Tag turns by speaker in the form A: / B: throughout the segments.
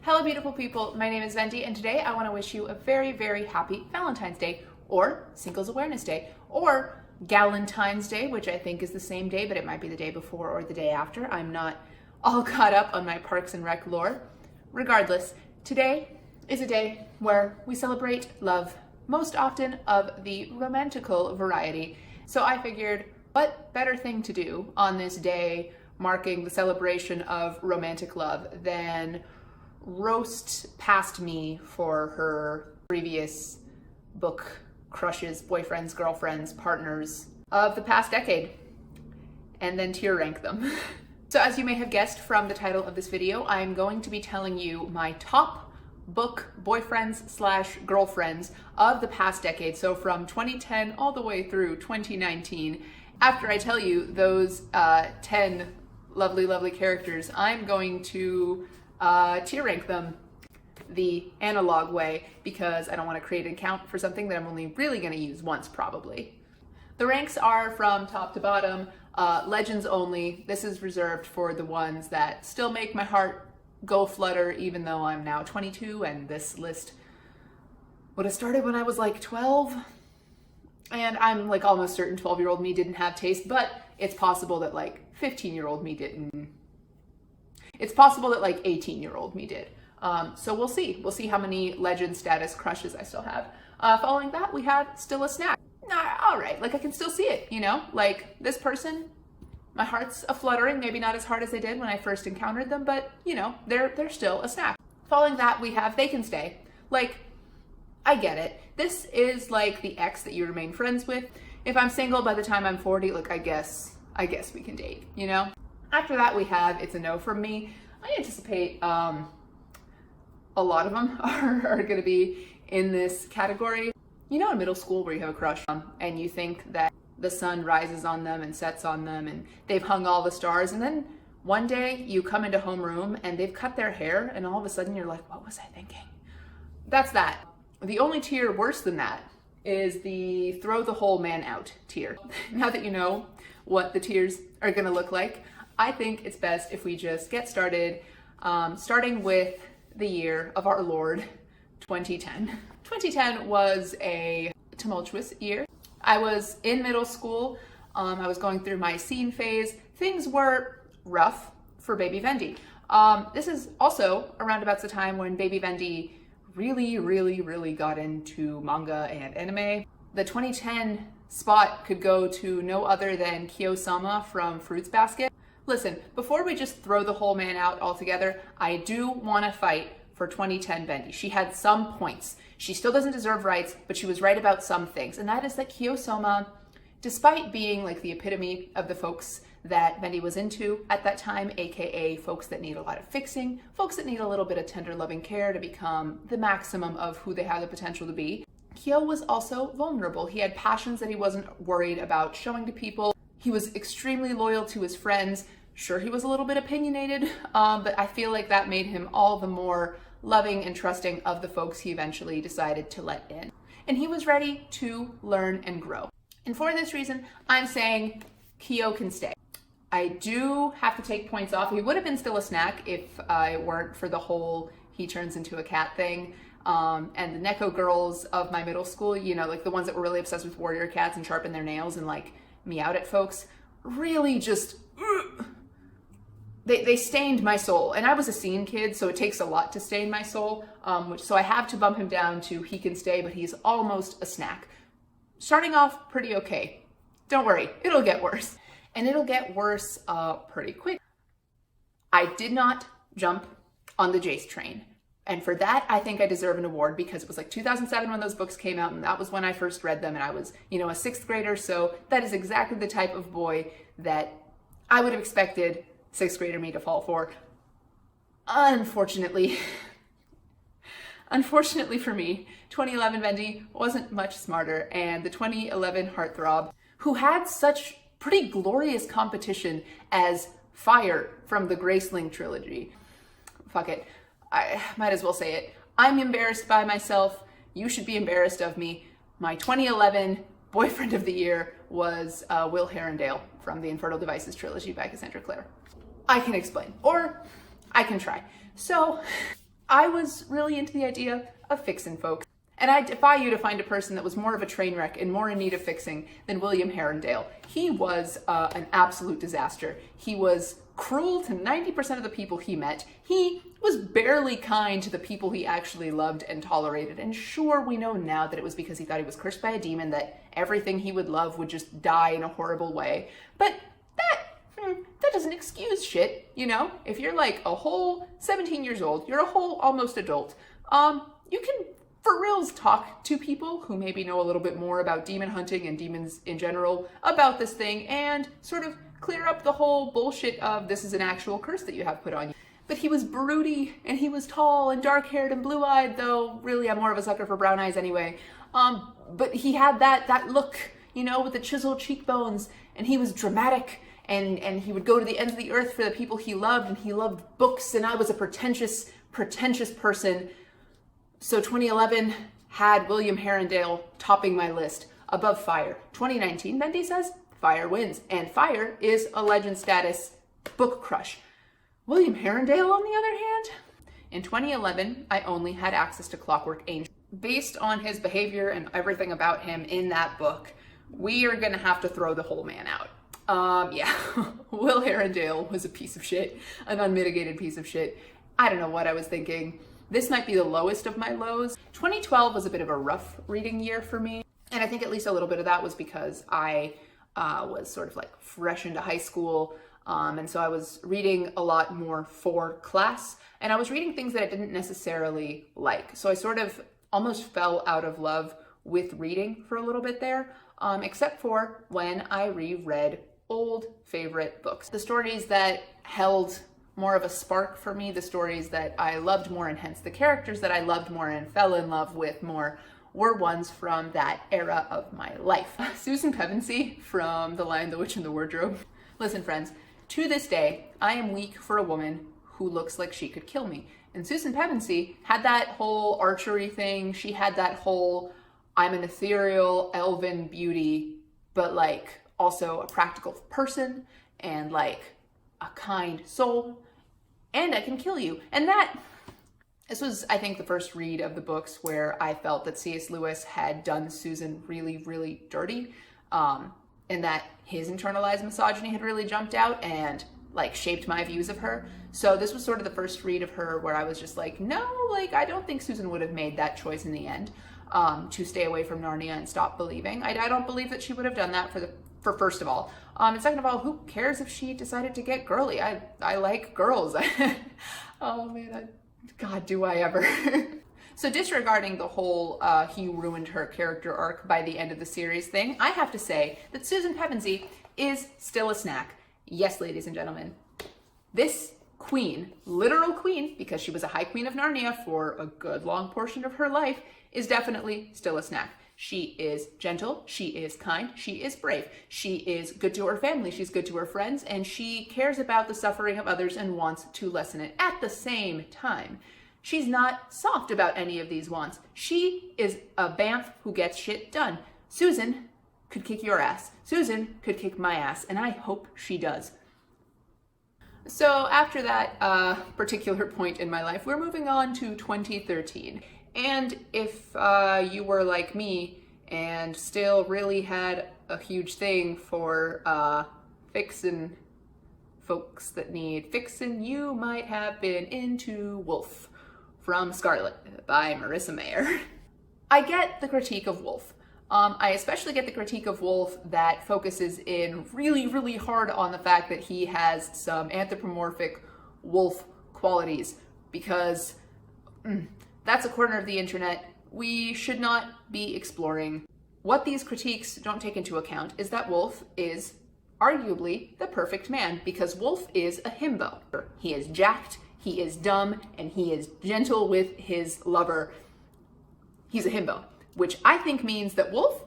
A: Hello beautiful people, my name is Vendi and today I want to wish you a very, very happy Valentine's Day or Singles Awareness Day or Galentine's Day, which I think is the same day, but it might be the day before or the day after. I'm not all caught up on my Parks and Rec lore. Regardless, today is a day where we celebrate love, most often of the romantical variety. So I figured, what better thing to do on this day marking the celebration of romantic love than roast past me for her previous book crushes, boyfriends, girlfriends, partners of the past decade, and then tier rank them. So as you may have guessed from the title of this video, I'm going to be telling you my top book boyfriends slash girlfriends of the past decade. So from 2010 all the way through 2019. After I tell you those 10 lovely, lovely characters, I'm going to tier rank them the analog way because I don't want to create an account for something that I'm only really going to use once probably. The ranks are from top to bottom, legends only. This is reserved for the ones that still make my heart go flutter even though I'm now 22 and this list would have started when I was like 12. And I'm like almost certain 12-year-old me didn't have taste, but it's possible that like 15-year-old me didn't. It's possible that like 18-year-old me did. So we'll see. We'll see how many legend status crushes I still have. Following that, we have Still a Snack. All right, like I can still see it, you know? Like this person, my heart's a-fluttering, maybe not as hard as I did when I first encountered them, but you know, they're still a snack. Following that, we have They Can Stay. Like, I get it. This is like the ex that you remain friends with. If I'm single by the time I'm 40, like I guess we can date, you know? After that, we have It's a No from Me. I anticipate a lot of them are going to be in this category. You know, in middle school where you have a crush and you think that the sun rises on them and sets on them and they've hung all the stars, and then one day you come into homeroom and they've cut their hair and all of a sudden you're like, what was I thinking? That's that. The only tier worse than that is the throw the whole man out tier. Now that you know what the tiers are going to look like, I think it's best if we just get started, starting with the year of our Lord, 2010. 2010 was a tumultuous year. I was in middle school. I was going through my scene phase. Things were rough for baby Vendi. This is also around about the time when baby Vendi really got into manga and anime. The 2010 spot could go to no other than Kyo Sohma from Fruits Basket. Listen, before we just throw the whole man out altogether, I do want to fight for 2010 Vendi. She had some points. She still doesn't deserve rights, but she was right about some things. And that is that Kyo Sohma, despite being like the epitome of the folks that Vendi was into at that time, aka folks that need a lot of fixing, folks that need a little bit of tender loving care to become the maximum of who they have the potential to be, Kyo was also vulnerable. He had passions that he wasn't worried about showing to people. He was extremely loyal to his friends. Sure, he was a little bit opinionated, but I feel like that made him all the more loving and trusting of the folks he eventually decided to let in. And he was ready to learn and grow. And for this reason, I'm saying Kyo can stay. I do have to take points off. He would have been still a snack if I weren't for the whole he turns into a cat thing. And the Neko girls of my middle school, you know, like the ones that were really obsessed with warrior cats and sharpen their nails and like meow at folks, really just... They stained my soul, and I was a scene kid, so it takes a lot to stain my soul, so I have to bump him down to he can stay, but he's almost a snack. Starting off pretty okay. Don't worry, it'll get worse. And it'll get worse pretty quick. I did not jump on the Jace train, and for that, I think I deserve an award because it was like 2007 when those books came out, and that was when I first read them, and I was, you know, a 6th grader, so that is exactly the type of boy that I would have expected 6th grader me to fall for. Unfortunately for me, 2011 Vendi wasn't much smarter, and the 2011 heartthrob, who had such pretty glorious competition as Fire from the Graceling trilogy. Fuck it, I might as well say it. I'm embarrassed by myself. You should be embarrassed of me. My 2011 boyfriend of the year was Will Herondale from the Infernal Devices trilogy by Cassandra Clare. I can explain, or I can try. So I was really into the idea of fixing folks. And I defy you to find a person that was more of a train wreck and more in need of fixing than William Herondale. He was an absolute disaster. He was cruel to 90% of the people he met. He was barely kind to the people he actually loved and tolerated. And sure, we know now that it was because he thought he was cursed by a demon, that everything he would love would just die in a horrible way. But that doesn't excuse shit, you know? If you're like a whole 17 years old, you're a whole almost adult, you can for reals talk to people who maybe know a little bit more about demon hunting and demons in general about this thing and sort of clear up the whole bullshit of this is an actual curse that you have put on you. But he was broody and he was tall and dark-haired and blue-eyed, though really I'm more of a sucker for brown eyes anyway. But he had that look, you know, with the chiseled cheekbones, and he was dramatic, and he would go to the ends of the earth for the people he loved, and he loved books, and I was a pretentious person. So 2011 had William Herondale topping my list above Fire. 2019, Bendy says, Fire wins. And Fire is a legend status book crush. William Herondale, on the other hand, in 2011, I only had access to Clockwork Angel. Based on his behavior and everything about him in that book, we are gonna have to throw the whole man out. Yeah, Will Herondale was a piece of shit, an unmitigated piece of shit. I don't know what I was thinking. This might be the lowest of my lows. 2012 was a bit of a rough reading year for me. And I think at least a little bit of that was because I was sort of like fresh into high school. And so I was reading a lot more for class. And I was reading things that I didn't necessarily like. So I sort of almost fell out of love with reading for a little bit there. Except for when I reread old favorite books. The stories that held more of a spark for me, the stories that I loved more and hence the characters that I loved more and fell in love with more, were ones from that era of my life. Susan Pevensie from The Lion, the Witch, and the Wardrobe. Listen, friends, to this day, I am weak for a woman who looks like she could kill me. And Susan Pevensie had that whole archery thing. She had that whole, I'm an ethereal elven beauty, but like also a practical person and like a kind soul. And I can kill you. And this was, I think, the first read of the books where I felt that C.S. Lewis had done Susan really, really dirty, and that his internalized misogyny had really jumped out and like shaped my views of her. So this was sort of the first read of her where I was just like, no, like I don't think Susan would have made that choice in the end, to stay away from Narnia and stop believing. I don't believe that she would have done that for first of all. And second of all, who cares if she decided to get girly? I like girls. Oh man, God, do I ever. So disregarding the whole he ruined her character arc by the end of the series thing, I have to say that Susan Pevensie is still a snack. Yes, ladies and gentlemen. This queen, literal queen, because she was a high queen of Narnia for a good long portion of her life, is definitely still a snack. She is gentle, she is kind, she is brave, she is good to her family, she's good to her friends, and she cares about the suffering of others and wants to lessen it. At the same time, she's not soft about any of these wants. She is a bamf who gets shit done. Susan could kick your ass. Susan could kick my ass, and I hope she does. So after that particular point in my life, we're moving on to 2013. And if you were like me and still really had a huge thing for fixin' folks that need fixin', you might have been into Wolf from Scarlet by Marissa Mayer. I get the critique of Wolf. I especially get the critique of Wolf that focuses in really, really hard on the fact that he has some anthropomorphic wolf qualities, because that's a corner of the internet we should not be exploring. What these critiques don't take into account is that Wolf is arguably the perfect man, because Wolf is a himbo. He is jacked, he is dumb, and he is gentle with his lover. He's a himbo, which I think means that Wolf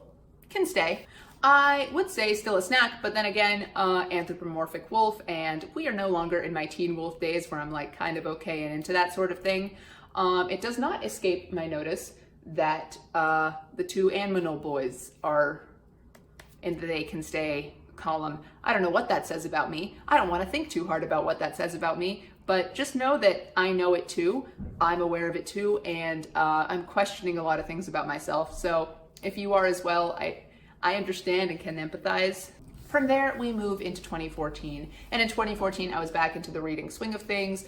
A: can stay. I would say still a snack, but then again, anthropomorphic wolf, and we are no longer in my teen wolf days where I'm like kind of okay and into that sort of thing. It does not escape my notice that the two Anmanol boys are in the they can stay column. I don't know what that says about me. I don't want to think too hard about what that says about me, but just know that I know it too. I'm aware of it too, and I'm questioning a lot of things about myself. So if you are as well, I understand and can empathize. From there, we move into 2014. And in 2014, I was back into the reading swing of things,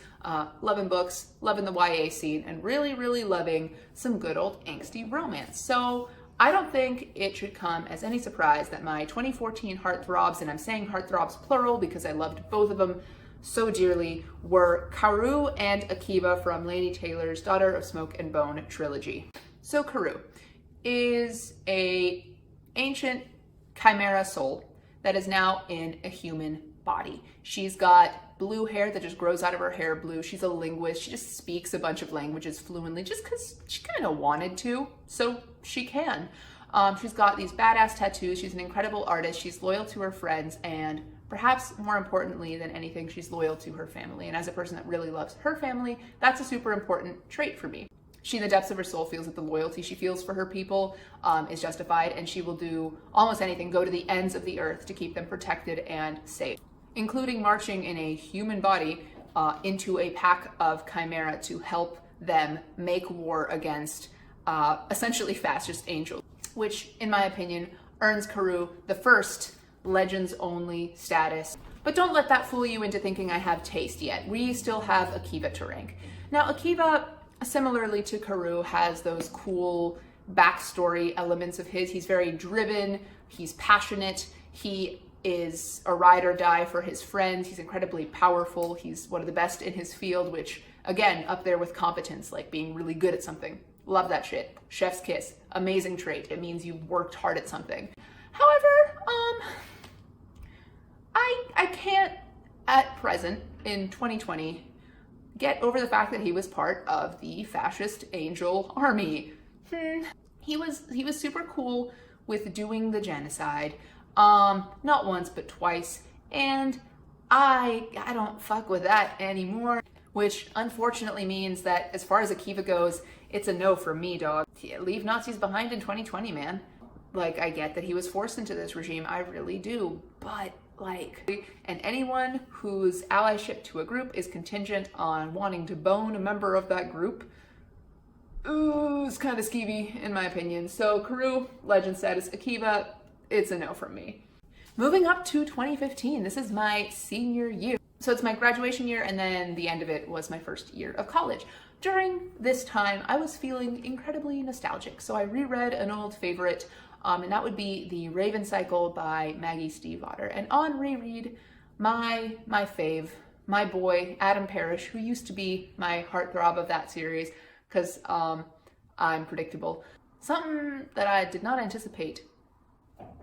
A: loving books, loving the YA scene, and really, really loving some good old angsty romance. So I don't think it should come as any surprise that my 2014 heartthrobs, and I'm saying heartthrobs plural because I loved both of them so dearly, were Karou and Akiva from Laini Taylor's Daughter of Smoke and Bone trilogy. So Karou is a ancient chimera soul that is now in a human body. She's got blue hair that just grows out of her hair blue. She's a linguist. She just speaks a bunch of languages fluently just because she kind of wanted to, so she can. She's got these badass tattoos. She's an incredible artist. She's loyal to her friends, and perhaps more importantly than anything, she's loyal to her family. And as a person that really loves her family, that's a super important trait for me. She, in the depths of her soul, feels that the loyalty she feels for her people is justified, and she will do almost anything, go to the ends of the earth to keep them protected and safe, including marching in a human body into a pack of chimera to help them make war against essentially fascist angels, which, in my opinion, earns Karou the first Legends Only status. But don't let that fool you into thinking I have taste yet. We still have Akiva to rank. Now, Akiva, similarly to Karou, has those cool backstory elements of his. He's very driven, he's passionate, he is a ride or die for his friends, he's incredibly powerful, he's one of the best in his field, which, again, up there with competence, like being really good at something. Love that shit. Chef's kiss. Amazing trait. It means you worked hard at something. However, I can't, at present, in 2020, get over the fact that he was part of the fascist angel army. He was super cool with doing the genocide, not once but twice, and I don't fuck with that anymore, which unfortunately means that as far as Akiva goes, it's a no for me, dog. Leave Nazis behind in 2020, man. Like, I get that he was forced into this regime, I really do, but like, and anyone whose allyship to a group is contingent on wanting to bone a member of that group, ooh, it's kind of skeevy in my opinion. So Karou, legend status. Akiva, it's a no from me. Moving up to 2015, this is my senior year. So it's my graduation year, and then the end of it was my first year of college. During this time, I was feeling incredibly nostalgic, so I reread an old favorite, and that would be The Raven Cycle by Maggie Stiefvater. And on reread, my fave, my boy, Adam Parrish, who used to be my heartthrob of that series, because I'm predictable. Something that I did not anticipate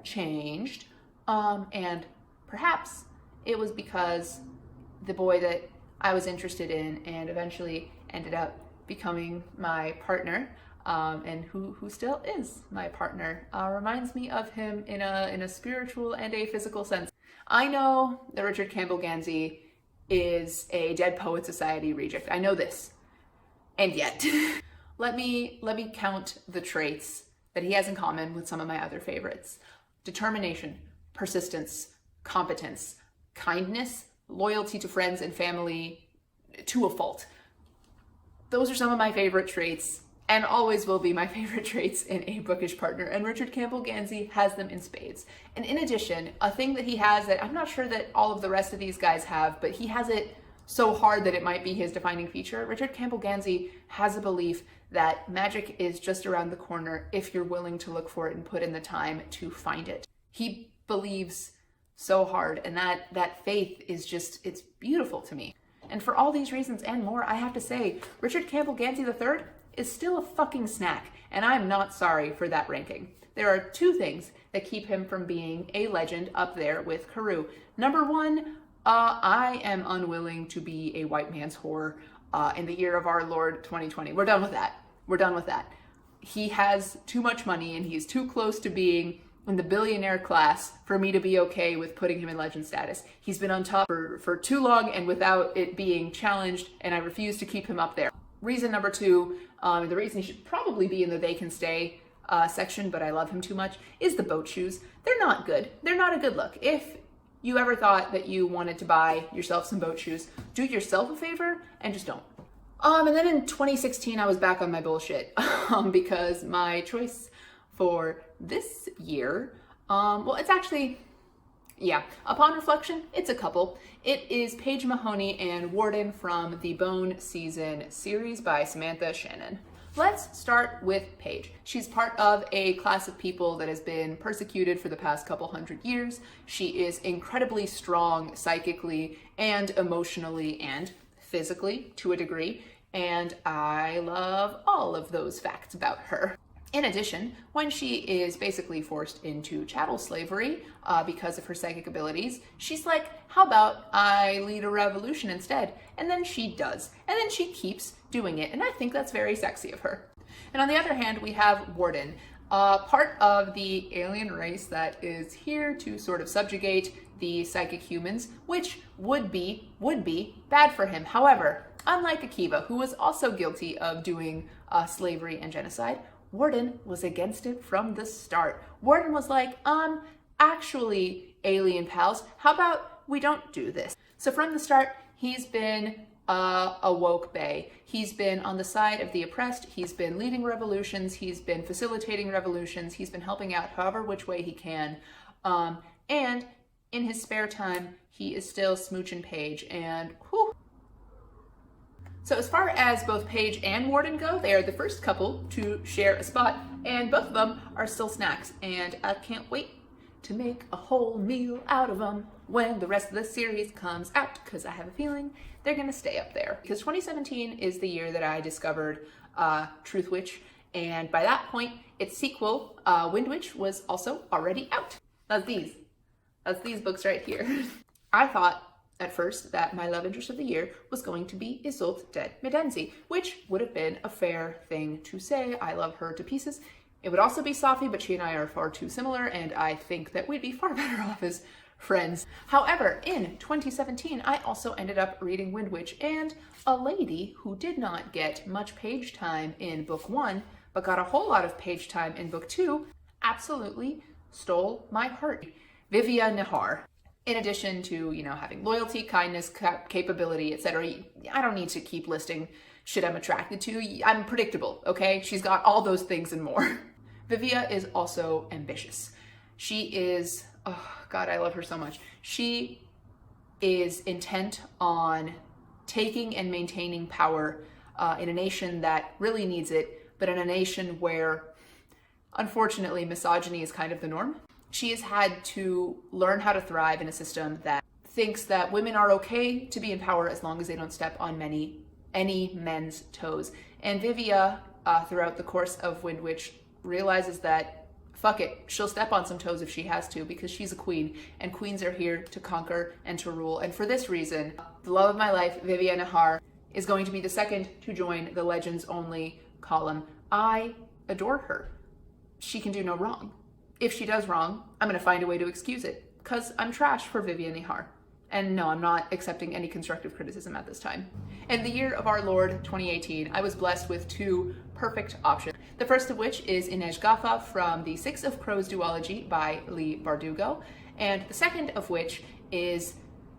A: changed, and perhaps it was because the boy that I was interested in and eventually ended up becoming my partner, and who still is my partner, reminds me of him in a spiritual and a physical sense. I know that Richard Campbell Gansey is a Dead Poet Society reject. I know this. And yet, let me count the traits that he has in common with some of my other favorites. Determination, persistence, competence, kindness, loyalty to friends and family to a fault. Those are some of my favorite traits, and always will be my favorite traits in a bookish partner, and Richard Campbell Gansey has them in spades. And in addition, a thing that he has that I'm not sure that all of the rest of these guys have, but he has it so hard that it might be his defining feature. Richard Campbell Gansey has a belief that magic is just around the corner if you're willing to look for it and put in the time to find it. He believes so hard, and that faith is just, it's beautiful to me. And for all these reasons and more, I have to say, Richard Campbell Gansey III is still a fucking snack, and I'm not sorry for that ranking. There are two things that keep him from being a legend up there with Karou. Number one, I am unwilling to be a white man's whore in the year of our Lord 2020. We're done with that. We're done with that. He has too much money, and he's too close to being in the billionaire class for me to be okay with putting him in legend status. He's been on top for too long and without it being challenged, and I refuse to keep him up there. Reason number two, the reason he should probably be in the They Can Stay section, but I love him too much, is the boat shoes. They're not good. They're not a good look. If you ever thought that you wanted to buy yourself some boat shoes, do yourself a favor and just don't. And then in 2016, I was back on my bullshit because my choice for this year, well, it's actually, yeah, upon reflection, it's a couple. It is Paige Mahoney and Warden from the Bone Season series by Samantha Shannon. Let's start with Paige. She's part of a class of people that has been persecuted for the past couple hundred years. She is incredibly strong psychically and emotionally and physically to a degree, and I love all of those facts about her. In addition, when she is basically forced into chattel slavery because of her psychic abilities, she's like, how about I lead a revolution instead? And then she does. And then she keeps doing it. And I think that's very sexy of her. And on the other hand, we have Warden, part of the alien race that is here to sort of subjugate the psychic humans, which would be bad for him. However, unlike Akiva, who was also guilty of doing slavery and genocide, Warden was against it from the start. Warden was like, actually, alien pals, how about we don't do this? So from the start, he's been a woke bae. He's been on the side of the oppressed. He's been leading revolutions. He's been facilitating revolutions. He's been helping out however which way he can. And in his spare time, he is still smooching Paige, and whew. So as far as both Paige and Warden go, they are the first couple to share a spot, and both of them are still snacks, and I can't wait to make a whole meal out of them when the rest of the series comes out, because I have a feeling they're gonna stay up there. Because 2017 is the year that I discovered Truth Witch, and by that point, its sequel, Wind Witch, was also already out. That's these books right here. I thought at first that my love interest of the year was going to be Iseult de Medenzi, which would have been a fair thing to say. I love her to pieces. It would also be Safi, but she and I are far too similar, and I think that we'd be far better off as friends. However, in 2017, I also ended up reading Wind Witch, and a lady who did not get much page time in book 1, but got a whole lot of page time in book 2, absolutely stole my heart. Vivienne Navarre. In addition to, having loyalty, kindness, capability, etc. I don't need to keep listing shit I'm attracted to. I'm predictable, okay? She's got all those things and more. Vivia is also ambitious. She is, oh God, I love her so much. She is intent on taking and maintaining power in a nation that really needs it, but in a nation where, unfortunately, misogyny is kind of the norm. She has had to learn how to thrive in a system that thinks that women are okay to be in power as long as they don't step on any men's toes. And Vivia, throughout the course of Wind Witch, realizes that, fuck it, she'll step on some toes if she has to, because she's a queen, and queens are here to conquer and to rule. And for this reason, the love of my life, Vivienne Navarre, is going to be the second to join the Legends Only column. I adore her. She can do no wrong. If she does wrong, I'm going to find a way to excuse it, because I'm trash for Vivienne Navarre. And no, I'm not accepting any constructive criticism at this time. In the year of our Lord, 2018, I was blessed with two perfect options. The first of which is Inej Gaffa from the Six of Crows duology by Leigh Bardugo, and the second of which is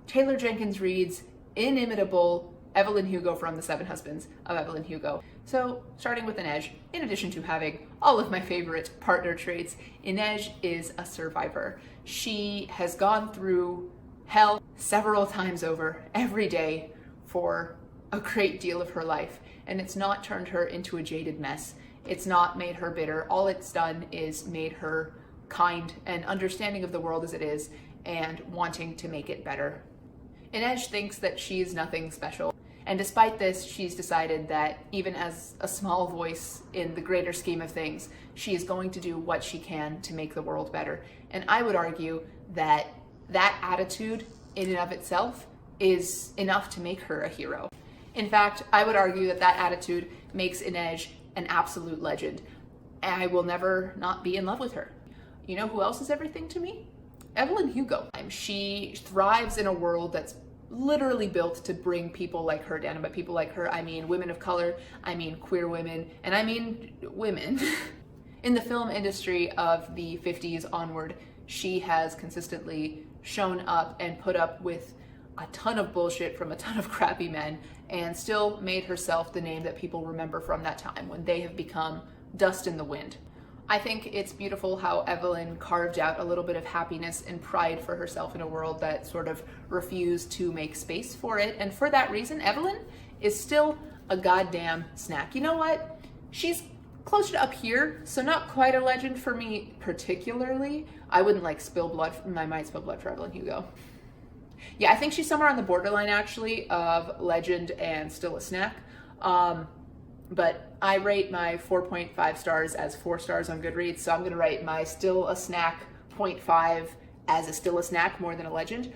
A: Taylor Jenkins Reid's inimitable Evelyn Hugo from The Seven Husbands of Evelyn Hugo. So, starting with Inej, in addition to having all of my favorite partner traits, Inej is a survivor. She has gone through hell several times over every day for a great deal of her life, and it's not turned her into a jaded mess. It's not made her bitter. All it's done is made her kind and understanding of the world as it is and wanting to make it better. Inej thinks that she is nothing special, and despite this, she's decided that even as a small voice in the greater scheme of things, she is going to do what she can to make the world better. And I would argue that that attitude in and of itself is enough to make her a hero. In fact, I would argue that that attitude makes Inej an absolute legend. I will never not be in love with her. You know who else is everything to me? Evelyn Hugo. She thrives in a world that's literally built to bring people like her down. And by people like her, I mean women of color, I mean queer women, and I mean women. In the film industry of the 50s onward, she has consistently shown up and put up with a ton of bullshit from a ton of crappy men and still made herself the name that people remember from that time when they have become dust in the wind. I think it's beautiful how Evelyn carved out a little bit of happiness and pride for herself in a world that sort of refused to make space for it. And for that reason, Evelyn is still a goddamn snack. You know what? She's closer to up here, so not quite a legend for me particularly. I wouldn't like spill blood, I might spill blood for Evelyn Hugo. Yeah, I think she's somewhere on the borderline actually of legend and still a snack. But I rate my 4.5 stars as 4 stars on Goodreads, so I'm gonna rate my still a snack 0.5 as a still a snack more than a legend.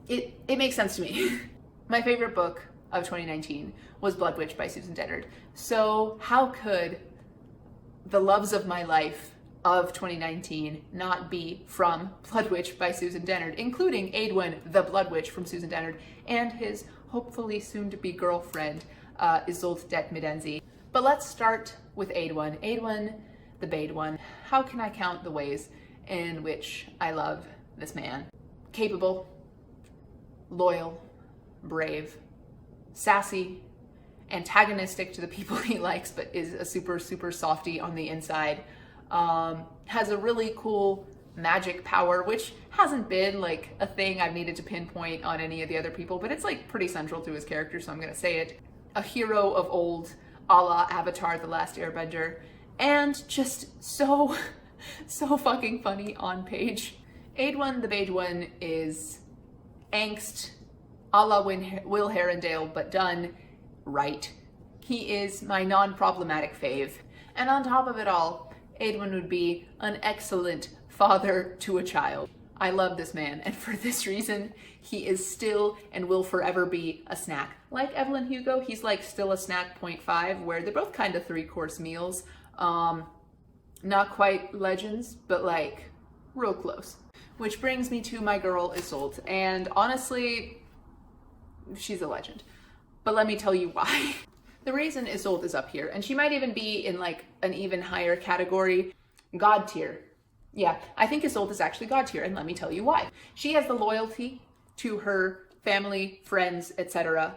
A: It makes sense to me. My favorite book of 2019 was Blood Witch by Susan Dennard. So how could the loves of my life of 2019 not be from Blood Witch by Susan Dennard, including Aedion the Blood Witch from Susan Dennard and his hopefully soon-to-be girlfriend, Iseult det Pevensie. But let's start with Aedion. Aedion the Bade One. How can I count the ways in which I love this man? Capable, loyal, brave, sassy, antagonistic to the people he likes, but is a super, super softie on the inside. Has a really cool magic power, which hasn't been like a thing I've needed to pinpoint on any of the other people, but it's like pretty central to his character, so I'm gonna say it. A hero of old, a la Avatar: The Last Airbender, and just so fucking funny on page. Aedion the Bade One is angst a la Will Herondale, but done right. He is my non-problematic fave. And on top of it all, Aedion would be an excellent father to a child. I love this man, and for this reason, he is still and will forever be a snack. Like Evelyn Hugo, he's like still a snack 0.5, where they're both kind of 3-course meals. Not quite legends, but like real close. Which brings me to my girl Iseult, and honestly, she's a legend. But let me tell you why. The reason Iseult is up here, and she might even be in like an even higher category, God tier. Yeah, I think Iseult is actually God tier, and let me tell you why. She has the loyalty to her family, friends, etc.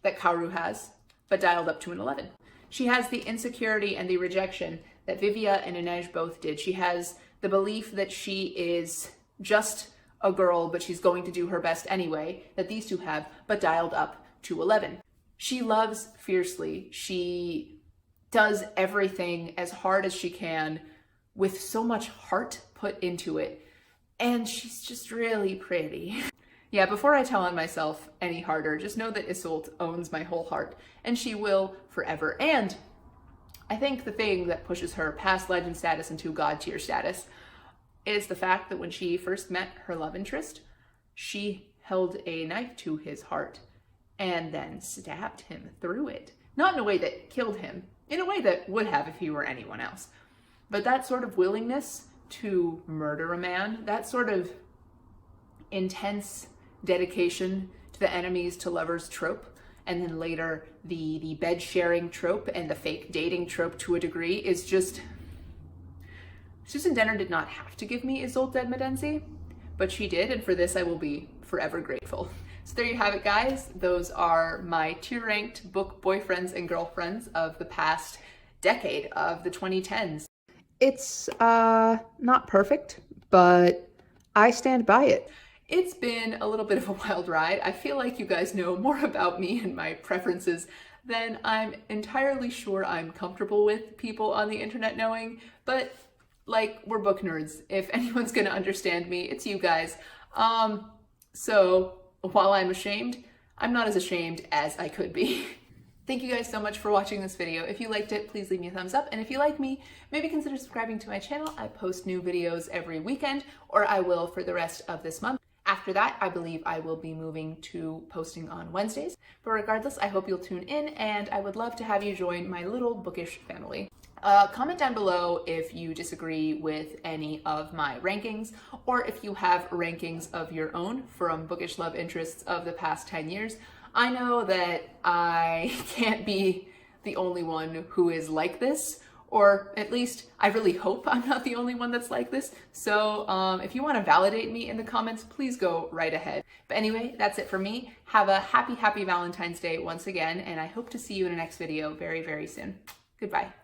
A: that Karou has, but dialed up to an 11. She has the insecurity and the rejection that Vivienne and Inej both did. She has the belief that she is just a girl, but she's going to do her best anyway, that these two have, but dialed up to 11. She loves fiercely. She does everything as hard as she can with so much heart put into it. And she's just really pretty. Yeah, before I tell on myself any harder, just know that Iseult owns my whole heart, and she will forever. And I think the thing that pushes her past legend status into God tier status is the fact that when she first met her love interest, she held a knife to his heart and then stabbed him through it. Not in a way that killed him, in a way that would have if he were anyone else. But that sort of willingness to murder a man, that sort of intense dedication to the enemies to lovers trope, and then later the bed sharing trope and the fake dating trope to a degree is just... Susan Dennard did not have to give me Iseult det Pevensie, but she did, and for this I will be forever grateful. So there you have it, guys. Those are my tier-ranked book boyfriends and girlfriends of the past decade of the 2010s. It's not perfect, but I stand by it. It's been a little bit of a wild ride. I feel like you guys know more about me and my preferences than I'm entirely sure I'm comfortable with people on the internet knowing, but like, we're book nerds. If anyone's gonna understand me, it's you guys. So while I'm ashamed, I'm not as ashamed as I could be. Thank you guys so much for watching this video. If you liked it, please leave me a thumbs up. And if you like me, maybe consider subscribing to my channel. I post new videos every weekend, or I will for the rest of this month. After that, I believe I will be moving to posting on Wednesdays. But regardless, I hope you'll tune in, and I would love to have you join my little bookish family. Comment down below if you disagree with any of my rankings, or if you have rankings of your own from bookish love interests of the past 10 years. I know that I can't be the only one who is like this, or at least I really hope I'm not the only one that's like this. So if you want to validate me in the comments, please go right ahead. But anyway, that's it for me. Have a happy Valentine's Day once again, and I hope to see you in the next video very, very soon. Goodbye.